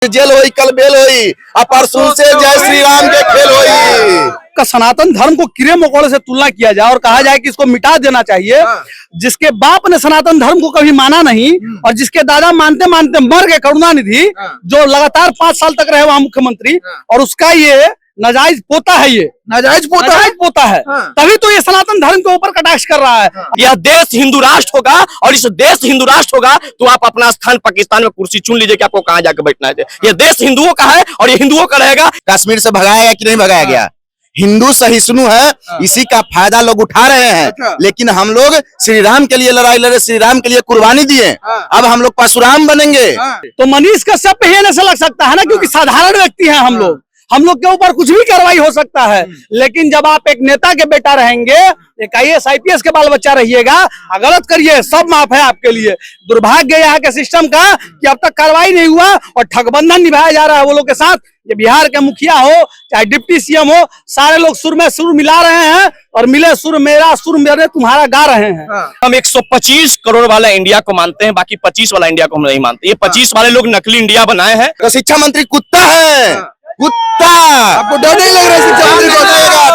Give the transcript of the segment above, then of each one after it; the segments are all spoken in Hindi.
जेल होई कल बेल होई और परसों से जय श्री राम के खेल होई। का सनातन धर्म को कीड़े मकोड़े से तुलना किया जाए और कहा जाए कि इसको मिटा देना चाहिए। जिसके बाप ने सनातन धर्म को कभी माना नहीं और जिसके दादा मानते मानते मर गए, करुणानिधि जो लगातार 5 साल तक रहे वहां मुख्यमंत्री, और उसका ये नाजायज पोता है, ये नाजायज पोता है। तभी तो ये सनातन धर्म के ऊपर कटाक्ष कर रहा है। यह देश हिंदू राष्ट्र होगा और इस देश हिंदू राष्ट्र होगा तो आप अपना स्थान पाकिस्तान में कुर्सी चुन लीजिए कि आपको कहां जाकर बैठना है। यह देश हिंदुओं का है और ये हिंदुओं का रहेगा। कश्मीर से भगाया गया कि नहीं भगाया गया? हिंदू सहिष्णु है, इसी का फायदा लोग उठा रहे हैं। लेकिन हम लोग श्री राम के लिए लड़ाई लड़े, श्री राम के लिए कुर्बानी दिए, अब हम लोग परशुराम बनेंगे। तो मनीष कश्यप पे ये ऐसा लग सकता है ना, क्योंकि साधारण व्यक्ति हैं हम लोग के ऊपर कुछ भी कार्रवाई हो सकता है। लेकिन जब आप एक नेता के बेटा रहेंगे, एक IAS IPS के बाल बच्चा रहिएगा, गलत करिए सब माफ है आपके लिए। दुर्भाग्य यहाँ के सिस्टम का कि अब तक कार्रवाई नहीं हुआ और ठगबंधन निभाया जा रहा है वो लोग के साथ। ये बिहार के मुखिया हो चाहे डिप्टी CM हो, सारे लोग सुर में सुर मिला रहे हैं और मिले सुर मेरा सुर मेरे तुम्हारा गा रहे हैं। हम 125 करोड़ वाला इंडिया को मानते हैं, बाकी 25 वाला इंडिया को हम नहीं मानते। ये 25 वाले लोग नकली इंडिया बनाए हैं। तो शिक्षा मंत्री कुत्ता है, कुत्ता। आपको डर नहीं लग रहा है? शिक्षा मंत्री को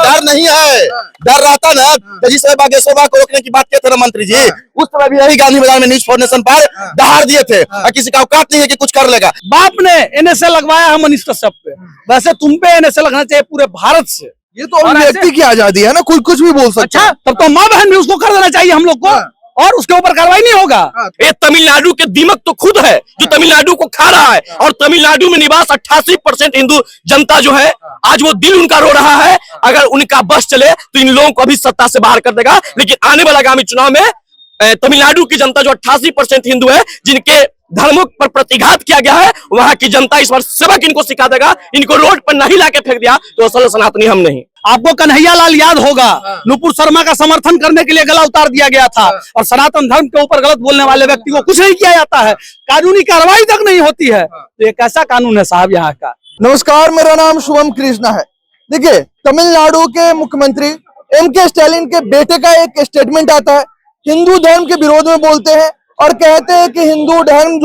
डर नहीं है। डर रहता ना तो जिस समय बागेश्वर को रोकने की बात किए थे ना मंत्री जी, उस समय भी यही गांधी मैदान में न्यूज फाउंडेशन पर दहाड़ दिए थे और किसी का औकात नहीं है कि कुछ कर लेगा। बाप ने NSA लगवाया है मनीष कश्यप पे, वैसे तुम पे NSA लगना चाहिए पूरे भारत से। ये तो व्यक्ति की आजादी है ना, कोई कुछ भी बोल सकता है। तब तो माँ बहन भी उसको कर देना चाहिए हम लोग को, और उसके ऊपर कार्रवाई नहीं होगा। ये तमिलनाडु के दीमक तो खुद है जो तमिलनाडु को खा रहा है, और तमिलनाडु में निवास 88% हिंदू जनता जो है, आज वो दिल उनका रो रहा है। अगर उनका बस चले तो इन लोगों को अभी सत्ता से बाहर कर देगा। लेकिन आने वाला आगामी चुनाव में तमिलनाडु की जनता जो 88% हिंदू है, जिनके धर्मों पर प्रतिघात किया गया है, वहां की जनता इस बार सबक इनको सिखा देगा। इनको रोड पर नहीं लाके फेंक दिया तो असल सनातनी हम नहीं। आपको कन्हैया लाल याद होगा, नुपुर शर्मा का समर्थन करने के लिए गला उतार दिया गया था और सनातन धर्म के ऊपर गलत बोलने वाले व्यक्ति को कुछ नहीं किया जाता है, कानूनी कार्रवाई तक नहीं होती है। तो ये कैसा कानून है साहब यहाँ का? नमस्कार, मेरा नाम शुभम कृष्णा है। देखिए, तमिलनाडु के मुख्यमंत्री MK स्टालिन के बेटे का एक स्टेटमेंट आता है, हिंदू धर्म के विरोध में बोलते हैं और कहते हैं कि हिंदू धर्म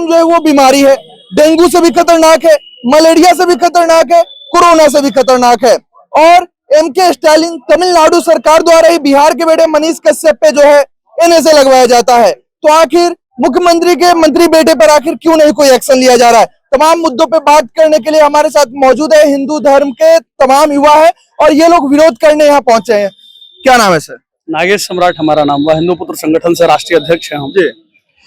जो है वो बीमारी है, डेंगू से भी खतरनाक है, मलेरिया से भी खतरनाक है, कोरोना से भी खतरनाक है। और MK स्टालिन तमिलनाडु सरकार द्वारा ही बिहार के बेटे मनीष कश्यप पे जो है NSA लगवाया जाता है। तो आखिर मुख्यमंत्री के मंत्री बेटे पर आखिर क्यों नहीं कोई एक्शन लिया जा रहा है? तमाम मुद्दों पे बात करने के लिए हमारे साथ मौजूद है हिंदू धर्म के तमाम युवा है और ये लोग विरोध करने यहाँ पहुंचे हैं। क्या नाम है सर? नागेश सम्राट हमारा नाम, वह हिंदू पुत्र संगठन से राष्ट्रीय अध्यक्ष है हम।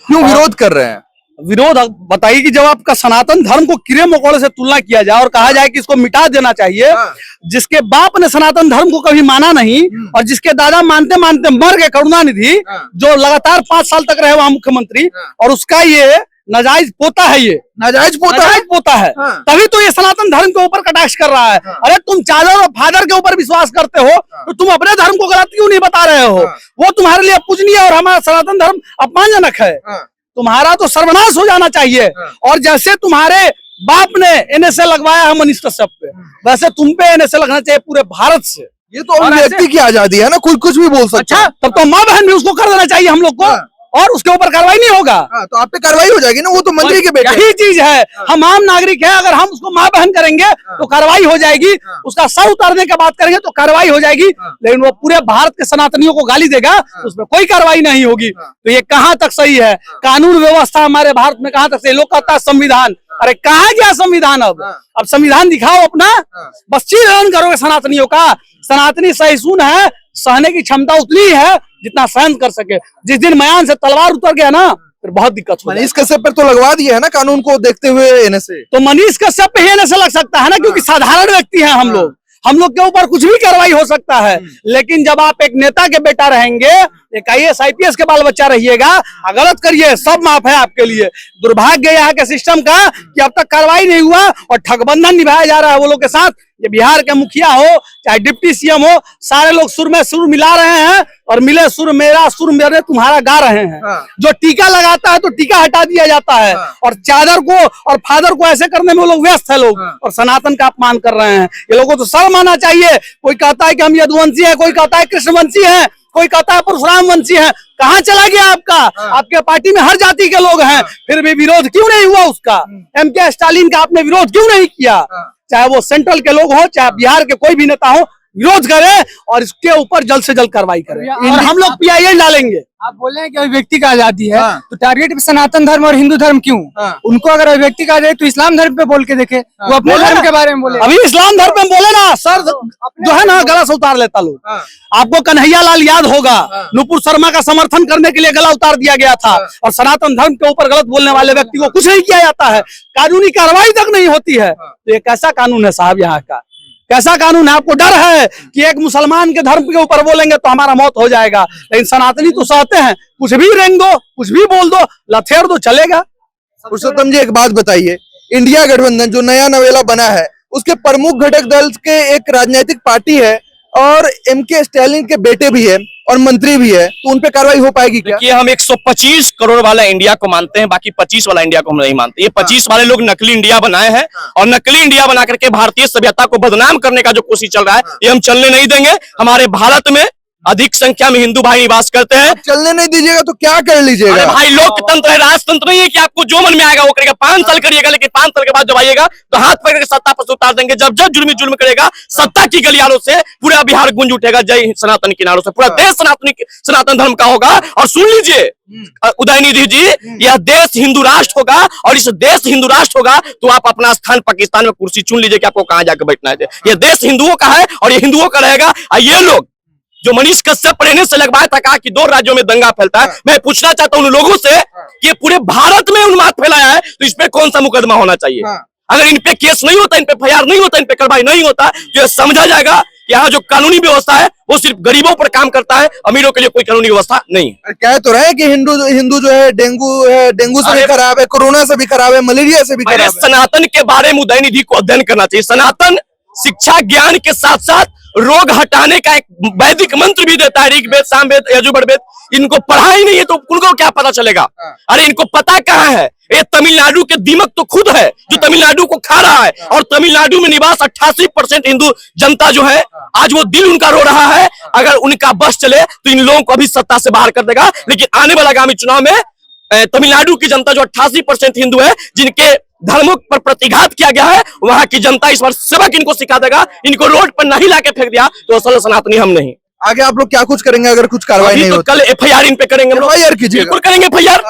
क्यों विरोध कर रहे हैं? विरोध बताइए कि जब आपका सनातन धर्म को कीड़े मकोड़े से तुलना किया जाए और कहा जाए कि इसको मिटा देना चाहिए। जिसके बाप ने सनातन धर्म को कभी माना नहीं और जिसके दादा मानते मानते मर गए, करुणानिधि जो लगातार 5 साल तक रहे वहां मुख्यमंत्री, और उसका ये नाजायज पोता है, ये नाजायज पोता है। तभी तो ये सनातन धर्म के ऊपर कटाक्ष कर रहा है। अरे तुम चादर और फादर के ऊपर विश्वास करते हो तो तुम अपने धर्म को गलत क्यों नहीं बता रहे हो? वो तुम्हारे लिए पूजनीय और हमारा सनातन धर्म अपमानजनक है। तुम्हारा तो सर्वनाश हो जाना चाहिए। और जैसे तुम्हारे बाप ने NSA लगवाया है मनीष कश्यप पे, वैसे तुम पे NSA लगना चाहिए पूरे भारत से। ये तो व्यक्ति की आजादी है ना, कोई कुछ भी बोल सकता है। तब तो माँ बहन भी उसको कर देना चाहिए हम लोग को, और उसके ऊपर कार्रवाई नहीं होगा। तो आप पे कार्रवाई हो जाएगी ना, वो तो मंत्री के बेटे। यही चीज है, हम आम नागरिक हैं, अगर हम उसको माँ बहन करेंगे तो कार्रवाई हो जाएगी, उसका सर उतारने की बात करेंगे तो कार्रवाई हो जाएगी। लेकिन वो पूरे भारत के सनातनियों को गाली देगा तो उसमें कोई कार्रवाई नहीं होगी। तो ये कहाँ तक सही है? कानून व्यवस्था हमारे भारत में कहाँ तक सही? लोग कहता है संविधान, अरे कहाँ गया संविधान? अब संविधान दिखाओ अपना, बस चीरहरण करोगे सनातनियों का। सनातनी सहिष्णु है, सहने की क्षमता उतनी है जितना सहन कर सके। जिस दिन मयान से तलवार उतर गया ना, फिर बहुत दिक्कत हो। मनीष कश्यप पर तो लगवा दिया है ना कानून को देखते हुए NSA। तो मनीष कश्यप पे NSA लग सकता है ना, क्योंकि साधारण व्यक्ति हैं हम लोग के ऊपर कुछ भी कार्रवाई हो सकता है। लेकिन जब आप एक नेता के बेटा रहेंगे, एक IAS IPS के बाल बच्चा रहिएगा, गलत करिए सब माफ है आपके लिए। दुर्भाग्य यहाँ के सिस्टम का कि अब तक कार्रवाई नहीं हुआ और ठगबंधन निभाया जा रहा है वो लोग के साथ। ये बिहार के मुखिया हो चाहे डिप्टी CM हो, सारे लोग सुर में सुर मिला रहे हैं और मिले सुर मेरा सुर मेरे तुम्हारा गा रहे हैं। जो टीका लगाता है तो टीका हटा दिया जाता है, और चादर को और फादर को ऐसे करने में वो लोग व्यस्त है लोग, और सनातन का अपमान कर रहे हैं। ये लोगों को तो शर्म आना चाहिए। कोई कहता है कि हम यदुवंशी है, कोई कहता है कृष्णवंशी है, कोई कहता है परशुराम वंशी है। कहाँ चला गया आपका? आपके पार्टी में हर जाति के लोग हैं, फिर भी विरोध क्यों नहीं हुआ उसका? एमके स्टालिन का आपने विरोध क्यों नहीं किया? चाहे वो सेंट्रल के लोग हो, चाहे बिहार के कोई भी नेता हो, विरोध करें और इसके ऊपर जल्द से जल्द कार्रवाई करें। और हम लोग पीआईएल डालेंगे। आप बोल रहे हैं कि अभिव्यक्ति का आजादी है, तो टारगेट पे सनातन धर्म और हिंदू धर्म क्यों? उनको अगर अभिव्यक्ति का आजादी तो इस्लाम धर्म पे बोल के देखे, वो अपने धर्म के बारे में बोले। अभी इस्लाम धर्म पे बोले ना सर, जो है ना गला से उतार लेता लोग। आपको कन्हैया लाल याद होगा, नुपुर शर्मा का समर्थन करने के लिए गला उतार दिया गया था, और सनातन धर्म के ऊपर गलत बोलने वाले व्यक्ति को कुछ नहीं किया जाता है, कानूनी कार्रवाई तक नहीं होती है। तो ये कैसा कानून है साहब? यहाँ का कैसा कानून है? आपको डर है कि एक मुसलमान के धर्म के ऊपर बोलेंगे तो हमारा मौत हो जाएगा, लेकिन सनातनी तो सहते हैं, कुछ भी रेंग दो, कुछ भी बोल दो, लथेड़ दो, चलेगा। पुरुषोत्तम जी एक बात बताइए, इंडिया गठबंधन जो नया नवेला बना है उसके प्रमुख घटक दल के एक राजनीतिक पार्टी है और एमके स्टालिन के बेटे भी है और मंत्री भी है, तो उन पे कार्रवाई हो पाएगी क्या? देखिए, हम 125 करोड़ वाला इंडिया को मानते हैं, बाकी 25 वाला इंडिया को हम नहीं मानते। ये 25 वाले लोग नकली इंडिया बनाए हैं, और नकली इंडिया बना करके भारतीय सभ्यता को बदनाम करने का जो कोशिश चल रहा है, ये हम चलने नहीं देंगे। हमारे भारत में अधिक संख्या में हिंदू भाई निवास करते हैं। चलने नहीं दीजिएगा तो क्या कर लीजिएगा? अरे भाई, लोकतंत्र है, राजतंत्र नहीं है कि आपको जो मन में आएगा वो करेगा। 5 साल करिएगा, लेकिन 5 साल के बाद जब आइएगा तो हाथ पकड़ के सत्ता पर से उतार देंगे। जब जब जुर्म करेगा, सत्ता की गलियारों से पूरा बिहार गूंज उठेगा जय सनातन के नारों से, पूरा देश सनातन धर्म का होगा। और सुन लीजिए उदयनिधि जी, यह देश हिंदू राष्ट्र होगा, और इस देश हिंदू राष्ट्र होगा तो आप अपना स्थान पाकिस्तान में कुर्सी चुन लीजिए कि आपको कहां जाकर बैठना है। यह देश हिंदुओं का है और ये हिंदुओं का रहेगा। ये लोग जो मनीष कश्यप रहने से लगवाया था, कहा कि 2 राज्यों में दंगा फैलता है, मैं पूछना चाहता हूं उन लोगों से कि पूरे भारत में उन्माद फैलाया है, तो इस पे कौन सा मुकदमा होना चाहिए? अगर इन पे केस नहीं होता, इन पे FIR नहीं होता, इन पे कार्रवाई नहीं होता, तो यह समझा जाएगा यहाँ जो कानूनी व्यवस्था है वो सिर्फ गरीबों पर काम करता है, अमीरों के लिए कोई कानूनी व्यवस्था नहीं है। कह तो रहे कि हिंदू जो है डेंगू से भी खराब है, कोरोना से भी खराब है, मलेरिया से भी खराब है। सनातन के बारे में उदयनिधि को अध्ययन करना चाहिए। सनातन शिक्षा ज्ञान के साथ साथ रोग हटाने का एक वैदिक मंत्र भी देता है, ऋग्वेद, सामवेद, यजुर्वेद वेद। इनको पढ़ा ही नहीं है तो उनको क्या पता चलेगा? अरे इनको पता कहाँ है? ये तमिलनाडु के दीमक तो खुद है जो तमिलनाडु को खा रहा है, और तमिलनाडु में निवास 88% हिंदू जनता जो है, आज वो दिल उनका रो रहा है। अगर उनका बस चले तो इन लोगों को अभी सत्ता से बाहर कर देगा, लेकिन आने वाला आगामी चुनाव में तमिलनाडु की जनता जो 88% हिंदू है, जिनके धर्मों पर प्रतिघात किया गया है, वहां की जनता इस बार सबक इनको सिखा देगा। इनको रोड पर नहीं लाके फेंक दिया तो असल सनातनी हम नहीं। आगे आप लोग क्या कुछ करेंगे अगर कुछ कार्रवाई नहीं तो होती? कल FIR इन पे करेंगे, FIR कीजिएगा। बिल्कुल करेंगे FIR।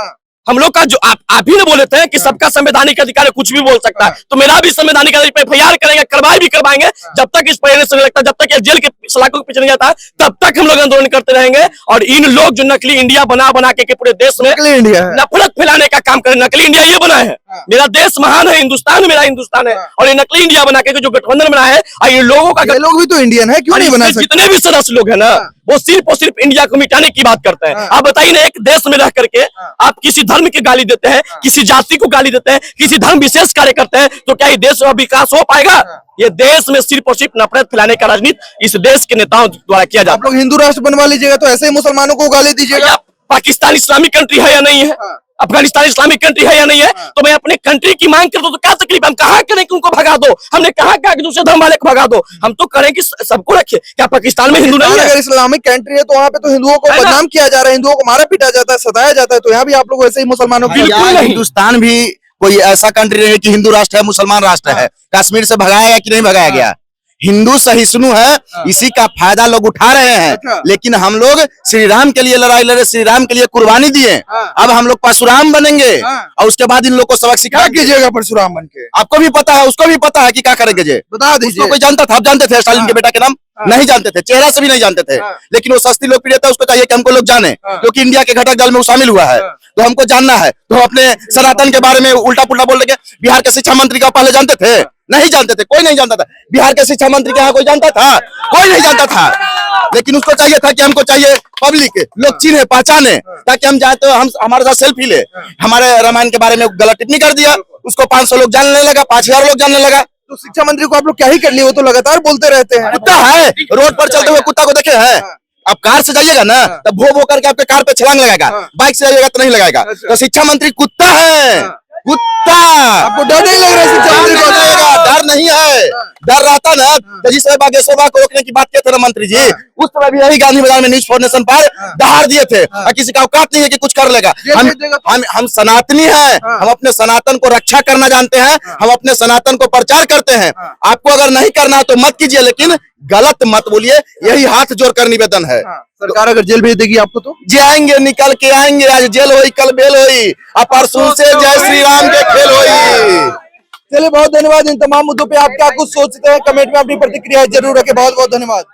हम लोग का जो आप ही ने बोले थे कि सबका संवैधानिक अधिकार है, कुछ भी बोल सकता है, तो मेरा भी संवैधानिक अधिकार पे FIR करेंगे, कार्रवाई भी करवाएंगे। जब तक इस पर से लगता है, जब तक ये जेल के सलाखों के पीछे नहीं जाता है, तब तक हम लोग आंदोलन करते रहेंगे। और इन लोग जो नकली इंडिया बना के पूरे देश में नकली इंडिया है। नफरत फैलाने का काम करें, नकली इंडिया ये बना है। मेरा देश महान है, हिंदुस्तान मेरा हिंदुस्तान है, और ये नकली इंडिया बना के जो गठबंधन बना है, और ये लोगों का ये लोग भी तो इंडियन है, क्यों नहीं बना सकते? जितने भी सदस्य लोग हैं ना, वो सिर्फ और सिर्फ इंडिया को मिटाने की बात करते हैं। आप बताइए ना, एक देश में रह करके आप किसी धर्म की गाली देते हैं, किसी जाति को गाली देते हैं, किसी धर्म विशेष कार्य करते हैं, तो क्या ये देश का विकास हो पाएगा? ये देश में सिर्फ और सिर्फ नफरत फैलाने का राजनीति इस देश के नेताओं द्वारा किया जाता है। आप लोग हिंदू राष्ट्र बनवा लीजिएगा तो ऐसे ही मुसलमानों को गाली दीजिएगा? पाकिस्तान इस्लामिक कंट्री है या नहीं है? अफगानिस्तान इस्लामिक कंट्री है या नहीं है? तो मैं अपने कंट्री की मांग करता हूं तो क्या तकलीफ? हम कहा करें कि उनको भगा दो? हमने कहा कि दूसरे धर्म वाले को भगा दो? हम तो करें कि सबको रखिए। क्या पाकिस्तान में हिंदू नहीं है? अगर इस्लामिक कंट्री है तो वहाँ पे तो हिंदुओं को बदनाम किया जा रहा है, हिंदुओं को मारा पीटा जाता है, सताया जाता है, तो यहाँ भी आप लोग ऐसे ही मुसलमानों को? हिंदुस्तान भी कोई ऐसा कंट्री नहीं कि हिंदू राष्ट्र है, मुसलमान राष्ट्र है। कश्मीर से भगाया गया कि नहीं भगाया गया? हिंदू सहिष्णु है, इसी का फायदा लोग उठा रहे हैं। लेकिन हम लोग श्री राम के लिए लड़ाई लड़े, श्री राम के लिए कुर्बानी दिए। अब हम लोग परशुराम बनेंगे और उसके बाद इन लोग को सबक सिखा कीजिएगा परशुराम बन के? आपको भी पता है, उसको भी पता है कि क्या करेंगे जे। बता दीजिए। उसको कोई जानता था? आप जानते थे स्टालिन के बेटा के नाम? नहीं जानते थे, चेहरा से भी नहीं जानते थे। लेकिन वो सस्ती लोकप्रियता उसको चाहिए कि हमको लोग जाने, क्योंकि इंडिया के घटक दल में वो शामिल हुआ है, तो हमको जानना है। तो अपने सनातन के बारे में उल्टा पुल्टा बोल रहे। बिहार के शिक्षा मंत्री का पहले जानते थे? नहीं जानते थे, कोई नहीं जानता था। बिहार के शिक्षा मंत्री के यहाँ कोई जानता था? कोई नहीं जानता था। लेकिन उसको चाहिए था कि हमको चाहिए पब्लिक, लोग चिन्हे पहचाने, ताकि हम जाए तो हम हमारे साथ सेल्फी ले। हमारे रामायण के बारे में गलत टिप्पणी कर दिया, उसको 500 लोग जानने लगा, 5000 लोग जानने लगा। तो शिक्षा मंत्री को आप लोग क्या ही कर लिए? वो तो लगातार बोलते रहते हैं। कुत्ता है, रोड पर चलते हुए कुत्ता को देखे हैं? आप कार से जाइएगा ना तो भो करके आपके कार पे छलांग लगाएगा, बाइक से जाइएगा तो नहीं लगाएगा। तो शिक्षा मंत्री कुत्ता है, कुत्ता। आपको डर नहीं लग रहा है शिक्षा मंत्री को? डर नहीं है, डर रहता ना तो जिस समय बागेश्वर को रोकने की बात किए थे ना मंत्री जी, उस समय भी यही गांधी मैदान में न्यूज फाउंडेशन पर दहाड़ दिए थे। और किसी का औकात नहीं है कि कुछ कर लेगा। हम सनातनी हैं, हम अपने सनातन को रक्षा करना जानते हैं, हम अपने सनातन को प्रचार करते हैं। आपको अगर नहीं करना है तो मत कीजिए, लेकिन गलत मत बोलिए, यही हाथ जोड़कर निवेदन है। सरकार अगर जेल भेज देगी आपको तो जे आएंगे निकल के आएंगे, आज जेल होई कल बेल होई, और परसों से जय श्री राम के खेल होई। चलिए बहुत धन्यवाद। इन तमाम मुद्दों पे आप क्या कुछ सोचते हैं कमेंट में अपनी प्रतिक्रिया जरूर रखें। बहुत बहुत धन्यवाद।